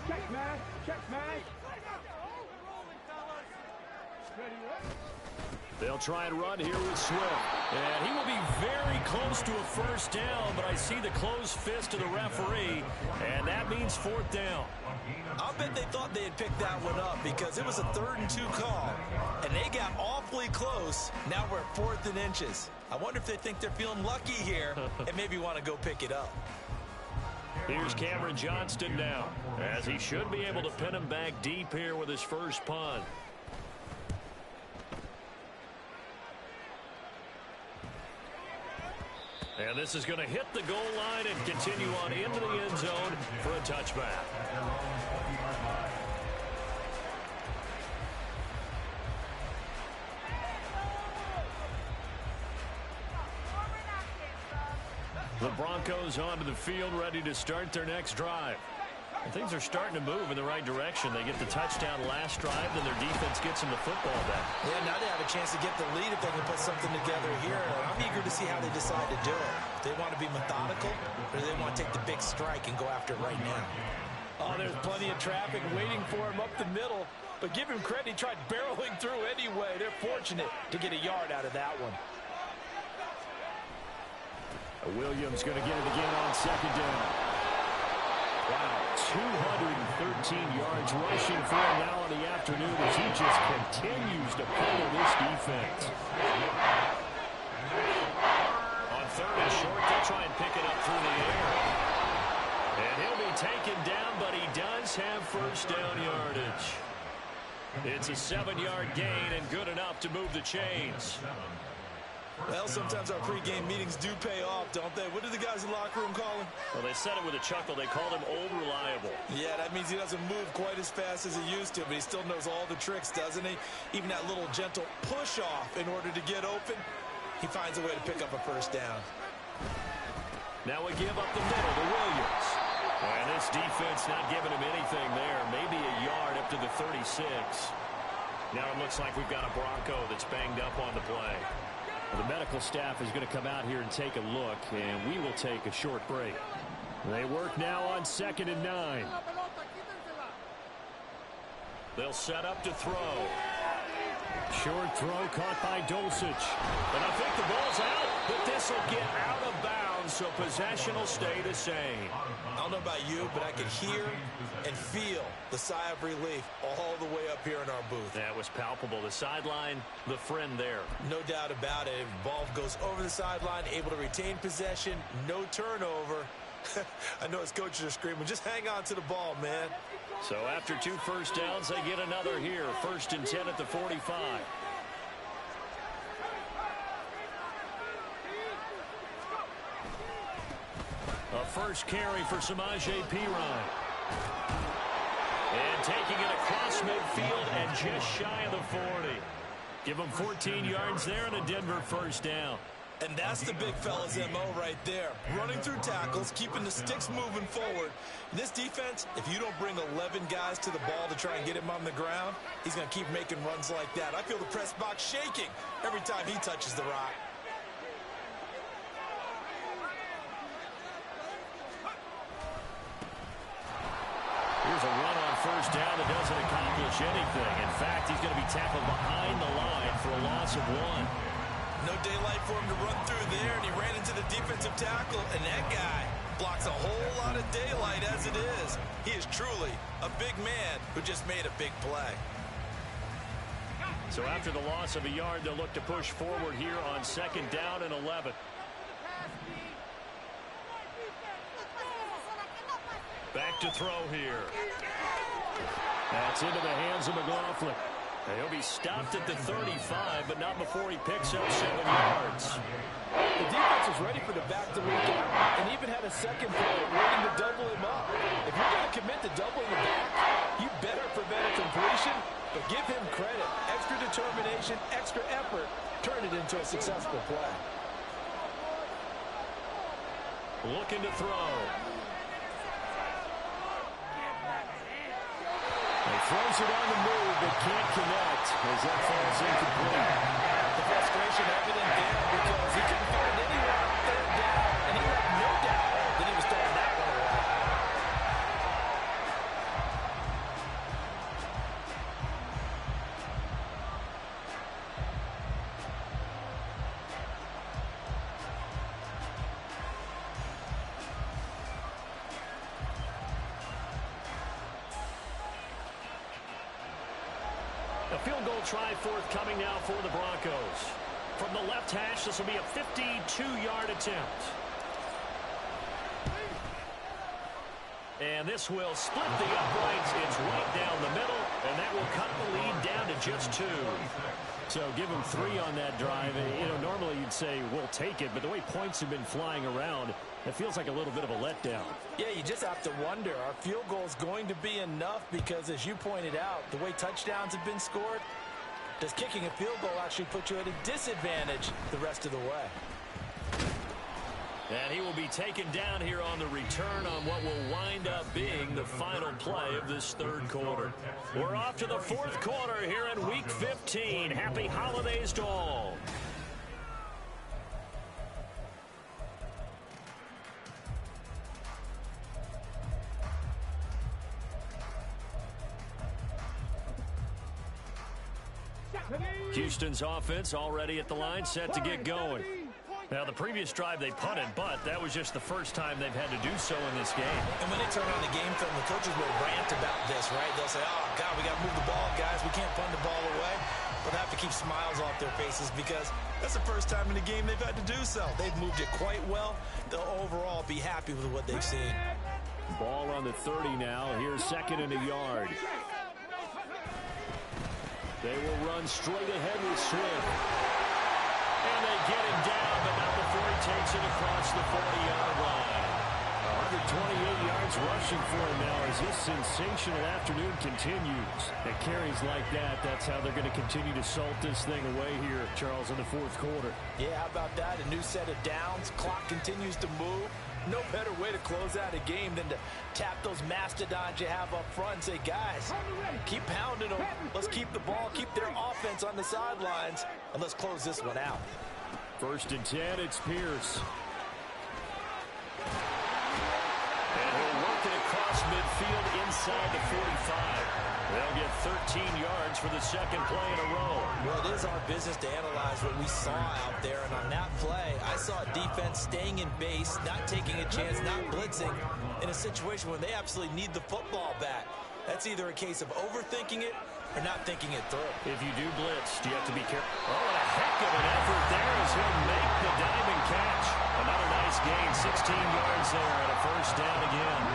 Check, man. Check, man. They'll try and run here with Swift. And he will be very close to a first down, but I see the closed fist of the referee, and that means fourth down. I'll bet they thought they had picked that one up because it was a 3rd and 2 call, and they got awfully close. Now we're at 4th and inches. I wonder if they think they're feeling lucky here and maybe want to go pick it up. Here's Cameron Johnston now, as he should be able to pin him back deep here with his first punt. And this is going to hit the goal line and continue on into the end zone for a touchback. The Broncos onto the field, ready to start their next drive. And things are starting to move in the right direction. They get the touchdown last drive, then their defense gets them the football back. Yeah, now they have a chance to get the lead if they can put something together here. I'm eager to see how they decide to do it. If they want to be methodical, or do they want to take the big strike and go after it right now? Oh, there's plenty of traffic waiting for him up the middle. But give him credit, he tried barreling through anyway. They're fortunate to get a yard out of that one. Williams going to get it again on second down. Wow, 213 yards rushing for him now in the afternoon as he just continues to pummel this defense. On 3rd and short, they'll try and pick it up through the air. And he'll be taken down, but he does have first down yardage. It's a 7-yard gain and good enough to move the chains. Well, sometimes our pregame meetings do pay off, don't they? What do the guys in the locker room call him? Well, they said it with a chuckle. They called him Old Reliable. Yeah, that means he doesn't move quite as fast as he used to, but he still knows all the tricks, doesn't he? Even that little gentle push-off in order to get open, he finds a way to pick up a first down. Now we give up the middle to Williams. And this defense not giving him anything there. Maybe a yard up to the 36. Now it looks like we've got a Bronco that's banged up on the play. The medical staff is going to come out here and take a look, and we will take a short break. They work now on 2nd and 9. They'll set up to throw. Short throw caught by Dulcich. And I think the ball's out, but this will get out of bounds, so possession will stay the same. I don't know about you, but I could hear and feel the sigh of relief all the way up here in our booth. That was palpable. The sideline, the friend there. No doubt about it. Ball goes over the sideline, able to retain possession, no turnover. I know his coaches are screaming, just hang on to the ball, man. So after 2 first downs, they get another here. 1st and 10 at the 45. A first carry for Samaje Perine. And taking it across midfield and just shy of the 40. Give them 14 yards there and a Denver first down. And that's the big fella's MO right there. Running through tackles, keeping the sticks moving forward. In this defense, if you don't bring 11 guys to the ball to try and get him on the ground, he's going to keep making runs like that. I feel the press box shaking every time he touches the rock. Here's a run on first down that doesn't accomplish anything. In fact, he's going to be tackled behind the line for a loss of 1. No daylight for him to run through there, and he ran into the defensive tackle, and that guy blocks a whole lot of daylight as it is. He is truly a big man who just made a big play. So after the loss of a yard, they'll look to push forward here on 2nd down and 11. Back to throw here. That's into the hands of McLaughlin. And he'll be stopped at the 35, but not before he picks up 7 yards. The defense was ready for the back to leak out and even had a second player waiting to double him up. If you're going to commit to doubling the back, you better prevent a completion, but give him credit. Extra determination, extra effort, turn it into a successful play. Looking to throw. He throws it on the move, but can't connect as that falls incomplete. The frustration evident there because he couldn't find anyone on 3rd down, and he left no doubt that he was throwing that one away. A field goal try forthcoming now for the Broncos. From the left hash, this will be a 52-yard attempt. And this will split the uprights. It's right down the middle, and that will cut the lead down to just 2. So give them 3 on that drive. You know, normally you'd say, we'll take it, but the way points have been flying around, it feels like a little bit of a letdown. Yeah, you just have to wonder, are field goals going to be enough? Because as you pointed out, the way touchdowns have been scored, does kicking a field goal actually put you at a disadvantage the rest of the way? And he will be taken down here on the return on what will wind up being the final play of this third quarter. We're off to the fourth quarter here in Week 15. Happy holidays to all. Houston's offense already at the line, set to get going. Now, the previous drive they punted, but that was just the first time they've had to do so in this game. And when they turn on the game film, the coaches will rant about this, right? They'll say, oh, God, we got to move the ball, guys. We can't punt the ball away. But they have to keep smiles off their faces because that's the first time in the game they've had to do so. They've moved it quite well. They'll overall be happy with what they've seen. Ball on the 30 now. Here's 2nd and a yard. They will run straight ahead with Swift. And they get him down, but not before he takes it across the 40-yard line. 128 yards rushing for him now as this sensational afternoon continues. At carries like that, that's how they're going to continue to salt this thing away here, Charles, in the fourth quarter. Yeah, how about that? A new set of downs. Clock continues to move. No better way to close out a game than to tap those mastodons you have up front and say, guys, keep pounding them. Let's keep the ball, keep their offense on the sidelines, and let's close this one out. 1st and 10, it's Pierce. And he'll work it across midfield inside the 45. They'll get 13 yards for the second play in a row. Well, it is our business to analyze what we saw out there. And on that play, I saw a defense staying in base, not taking a chance, not blitzing in a situation where they absolutely need the football back. That's either a case of overthinking it or not thinking it through. If you do blitz, do you have to be careful? Oh, a heck of an effort there as he'll make the diving catch. Another nice gain, 16 yards there and a first down again.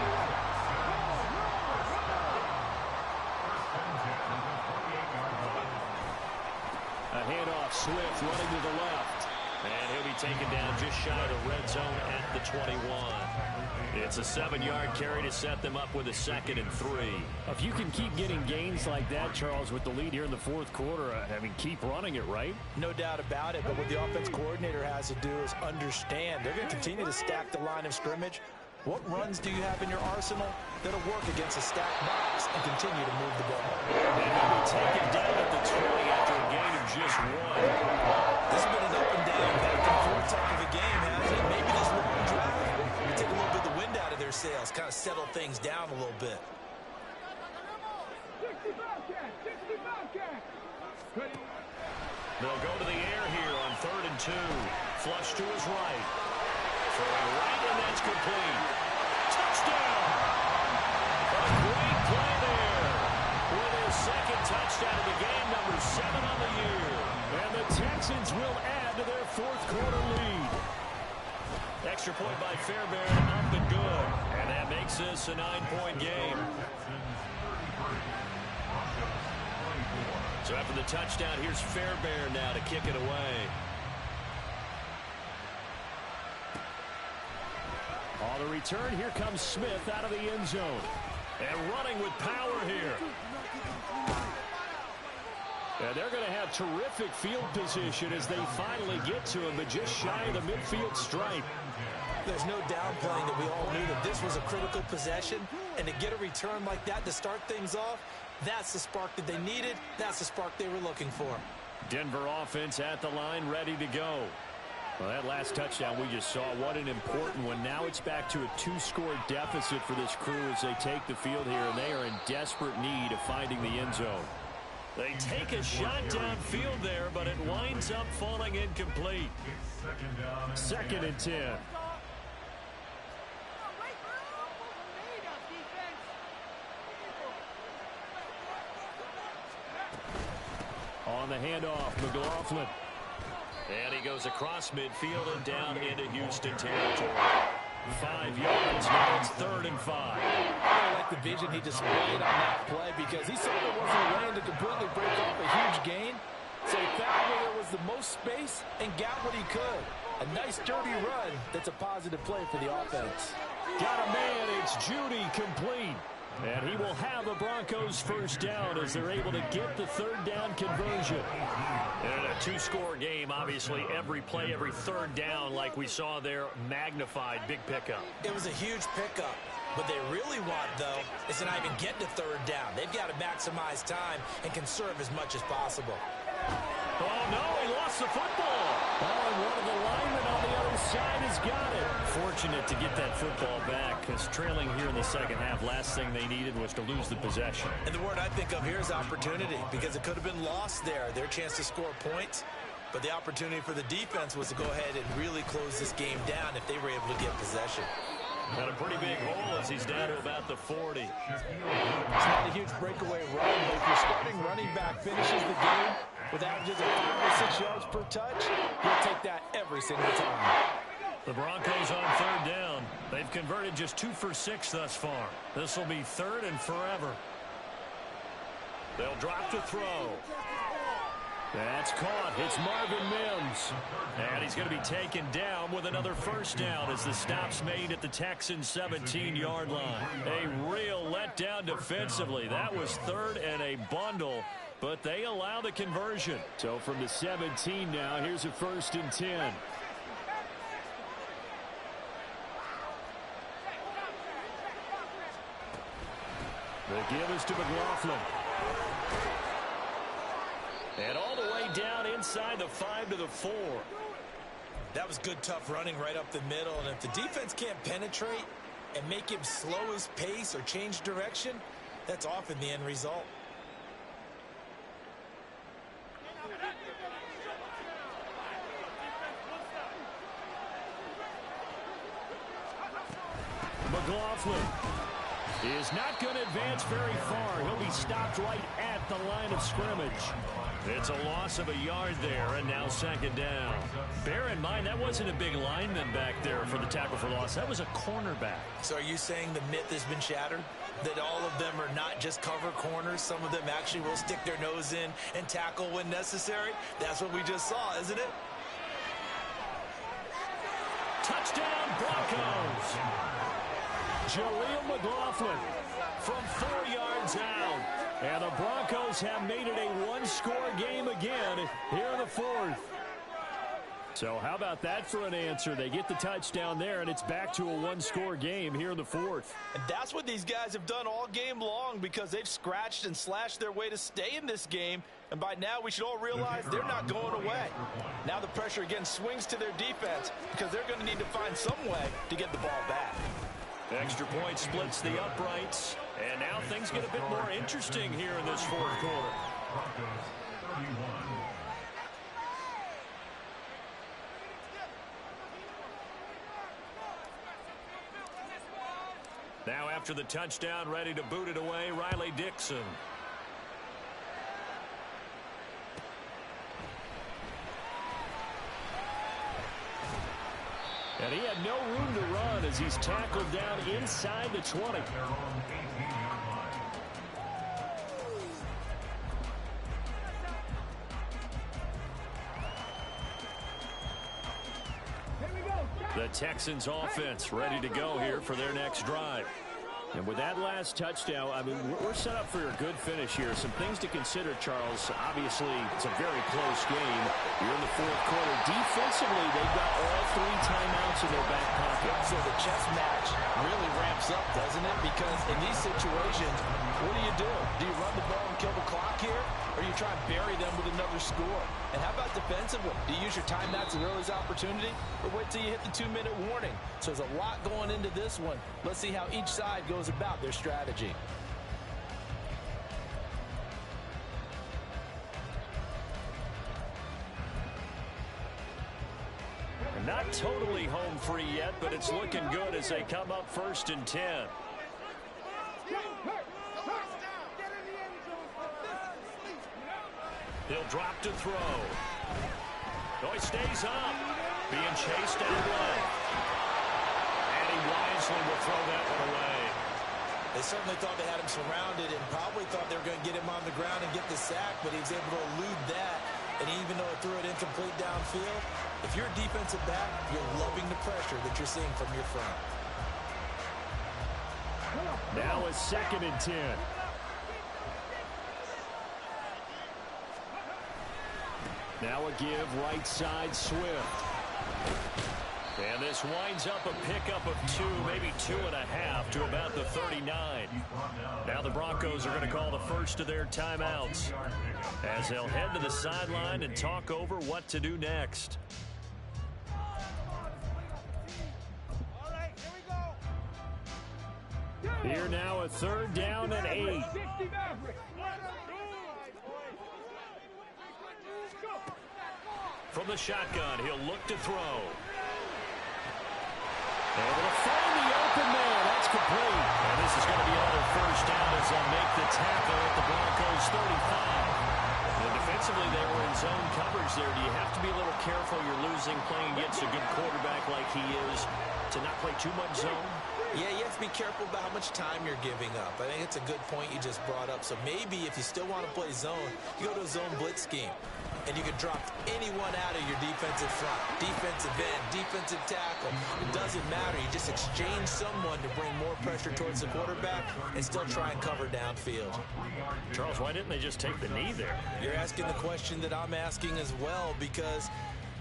A handoff, Swift running to the left. And he'll be taken down just shy of the red zone at the 21. It's a 7-yard carry to set them up with a 2nd and 3. If you can keep getting gains like that, Charles, with the lead here in the fourth quarter, I mean, keep running it, right? No doubt about it, but what the offense coordinator has to do is understand. They're going to continue to stack the line of scrimmage. What runs do you have in your arsenal that'll work against a stacked box and continue to move the ball? And he'll be taken down at the 20 after a gain of just 1. This has been an up and down, back and forth type of a game, hasn't it? Maybe this long drive will take a little bit of the wind out of their sails, kind of settle things down a little bit. 60 Bobcat! 60 Bobcat! They'll go to the air here on 3rd and 2. Flush to his right. Throwing right, and that's complete. Touchdown! A great play there. With his 2nd touchdown of the game, number 7 on the year. And the Texans will add to their fourth quarter lead. Extra point by Fairbairn, up and good. And that makes this a 9-point game. So after the touchdown, here's Fairbairn now to kick it away. On the return, here comes Smith out of the end zone. And running with power here. And they're going to have terrific field position as they finally get to him, but just shy of the midfield stripe. There's no downplaying that we all knew that this was a critical possession, and to get a return like that to start things off, that's the spark that they needed. That's the spark they were looking for. Denver offense at the line, ready to go. Well, that last touchdown we just saw, what an important one. Now it's back to a 2-score deficit for this crew as they take the field here, and they are in desperate need of finding the end zone. They take a shot downfield there, but it winds up falling incomplete. 2nd and 10. On the handoff, McLaughlin. And he goes across midfield and down into Houston territory. 5 yards, now it's 3rd and 5. I like the vision he displayed on that play because he saw there wasn't a lane to completely break off a huge gain. So he found where there was the most space and got what he could. A nice dirty run that's a positive play for the offense. Got a man, it's Judy complete. And he will have the Broncos first down as they're able to get the 3rd down conversion. And in a 2-score game, obviously every play, every 3rd down, like we saw there, magnified. Big pickup. It was a huge pickup. What they really want, though, is to not even get to 3rd down. They've got to maximize time and conserve as much as possible. Oh, no, he lost the football. Oh, and one of the linemen on the other side has got it. Fortunate to get that football back because trailing here in the second half, last thing they needed was to lose the possession. And the word I think of here is opportunity because it could have been lost there, their chance to score points. But the opportunity for the defense was to go ahead and really close this game down if they were able to get possession. Got a pretty big hole as he's down to about the 40. It's not a huge breakaway run, but if your starting running back finishes the game with averages of 5 or 6 yards per touch, you'll take that every single time. The Broncos on 3rd down. They've converted just 2 for 6 thus far. This will be 3rd and forever. They'll drop to throw. That's caught. It's Marvin Mims. And he's going to be taken down with another first down as the stop's made at the Texans' 17-yard line. A real letdown defensively. That was 3rd and a bundle, but they allow the conversion. So from the 17 now, here's a 1st and 10. The give is to McLaughlin. And all the way down inside the 5 to the 4. That was good, tough running right up the middle. And if the defense can't penetrate and make him slow his pace or change direction, that's often the end result. McLaughlin is not going to advance very far. He'll be stopped right at the line of scrimmage. It's a loss of a yard there, and now 2nd down. Bear in mind, that wasn't a big lineman back there for the tackle for loss. That was a cornerback. So are you saying the myth has been shattered? That all of them are not just cover corners? Some of them actually will stick their nose in and tackle when necessary? That's what we just saw, isn't it? Touchdown, Broncos! Jaleel McLaughlin from 4 yards out. And the Broncos have made it a 1-score game again here in the 4th. So how about that for an answer? They get the touchdown there, and it's back to a 1-score game here in the 4th. And that's what these guys have done all game long because they've scratched and slashed their way to stay in this game. And by now, we should all realize they're not going away. Now the pressure again swings to their defense because they're going to need to find some way to get the ball back. Extra point splits the uprights. And now things get a bit more interesting here in this 4th quarter. Broncos 31. Now after the touchdown, ready to boot it away, Riley Dixon. And he had no room to run as he's tackled down inside the 20. Their own 18-yard line. The Texans offense ready to go here for their next drive. And with that last touchdown, I mean, we're set up for a good finish here. Some things to consider, Charles. Obviously, it's a very close game. You're in the 4th quarter. Defensively, they've got all 3 timeouts in their back pocket. So the chess match really ramps up, doesn't it? Because in these situations, what do? Do you run the ball and kill the clock here? Or you try and bury them with another score? And how about defensively? Do you use your timeouts as early as opportunity? Or wait till you hit the 2-minute warning? So there's a lot going into this one. Let's see how each side goes about their strategy. Not totally home free yet, but it's looking good as they come up 1st and 10. He'll drop to throw. Oh, he stays up. Being chased out left. And he wisely will throw that one away. They certainly thought they had him surrounded and probably thought they were going to get him on the ground and get the sack, but he was able to elude that. And even though it threw it incomplete downfield, if you're a defensive back, you're loving the pressure that you're seeing from your front. Now a 2nd and 10. Now a give right side Swift. And this winds up a pickup of 2, maybe 2.5 to about the 39. Now the Broncos are going to call the first of their timeouts as they'll head to the sideline and talk over what to do next. Here now a 3rd down and 8. From the shotgun, he'll look to throw. Able to find the open man. That's complete. And this is going to be another 1st down as they'll make the tackle at the Broncos 35. And defensively, they were in zone coverage there. Do you have to be a little careful? You're losing playing against a good quarterback like he is to not play too much zone? Yeah, you have to be careful about how much time you're giving up. I think it's a good point you just brought up. So maybe if you still want to play zone, you go to a zone blitz scheme. And you can drop anyone out of your defensive front, defensive end, defensive tackle. It doesn't matter. You just exchange someone to bring more pressure towards the quarterback and still try and cover downfield. Charles, why didn't they just take the knee there? You're asking the question that I'm asking as well, because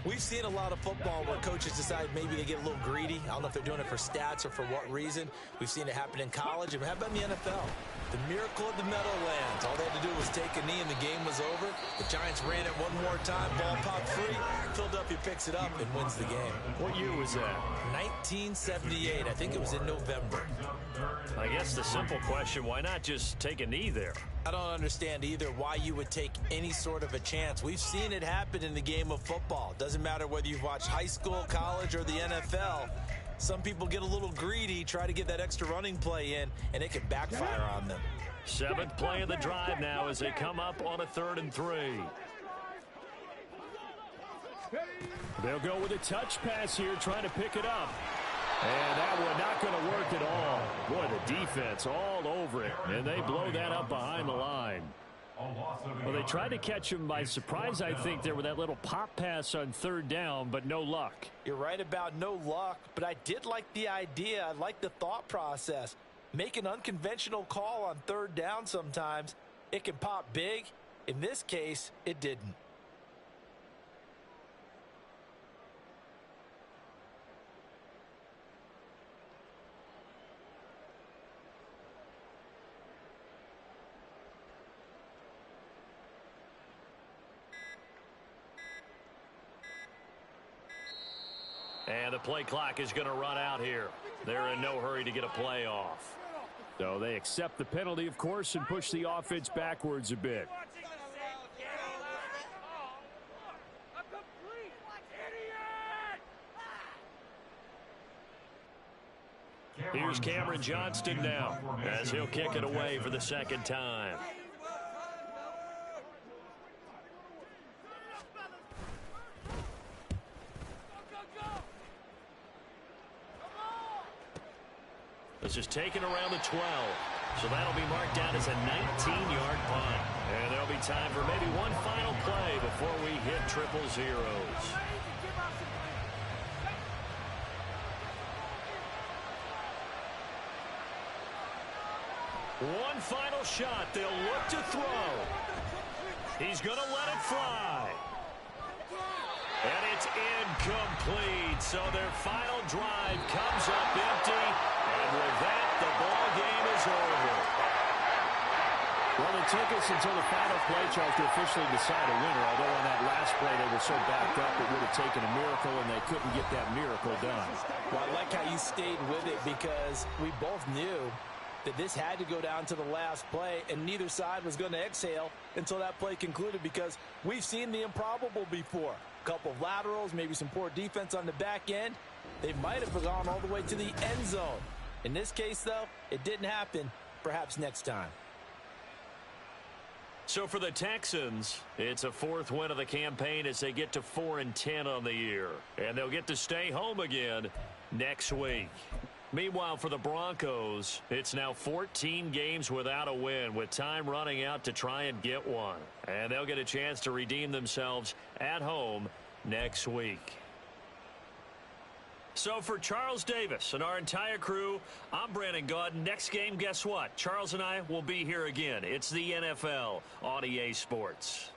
we've seen a lot of football where coaches decide maybe they get a little greedy. I don't know if they're doing it for stats or for what reason. We've seen it happen in college. And how about in the NFL? The miracle of the Meadowlands. All they had to do was take a knee and the game was over. The Giants ran it one more time. Ball popped free. Philadelphia picks it up and wins the game. What year was that? 1978. I think it was in November. I guess the simple question, why not just take a knee there? I don't understand either why you would take any sort of a chance. We've seen it happen in the game of football. Doesn't matter whether you've watched high school, college, or the NFL. Some people get a little greedy, try to get that extra running play in, and it can backfire on them. 7th play of the drive now as they come up on a 3rd and 3. They'll go with a touch pass here, trying to pick it up. And that one not going to work at all. Boy, the defense all over it, and they blow that up behind the line. Well, they tried to catch him by surprise, I think, there with that little pop pass on 3rd down, but no luck. You're right about no luck, but I did like the idea. I like the thought process. Make an unconventional call on 3rd down sometimes. It can pop big. In this case, it didn't. And the play clock is going to run out here. They're in no hurry to get a play off. So they accept the penalty, of course, and push the offense backwards a bit. Here's Cameron Johnston now as he'll kick it away for the 2nd time. This is taken around the 12. So that'll be marked down as a 19-yard punt. And there'll be time for maybe one final play before we hit triple zeros. One final shot. They'll look to throw. He's going to let it fly. And it's incomplete. So their final drive comes up empty. And with that, the ball game is over. Well, it took us until the final play, Charles, to officially decide a winner. Although on that last play they were so backed up, it would have taken a miracle, and they couldn't get that miracle done. Well, I like how you stayed with it, because we both knew that this had to go down to the last play, and neither side was going to exhale until that play concluded, because we've seen the improbable before. A couple of laterals, maybe some poor defense on the back end. They might have gone all the way to the end zone. In this case, though, it didn't happen. Perhaps next time. So for the Texans, it's a 4th win of the campaign as they get to 4-10 on the year. And they'll get to stay home again next week. Meanwhile, for the Broncos, it's now 14 games without a win, with time running out to try and get one. And they'll get a chance to redeem themselves at home next week. So for Charles Davis and our entire crew, I'm Brandon Gaudin. Next game, guess what? Charles and I will be here again. It's the NFL on EA Sports.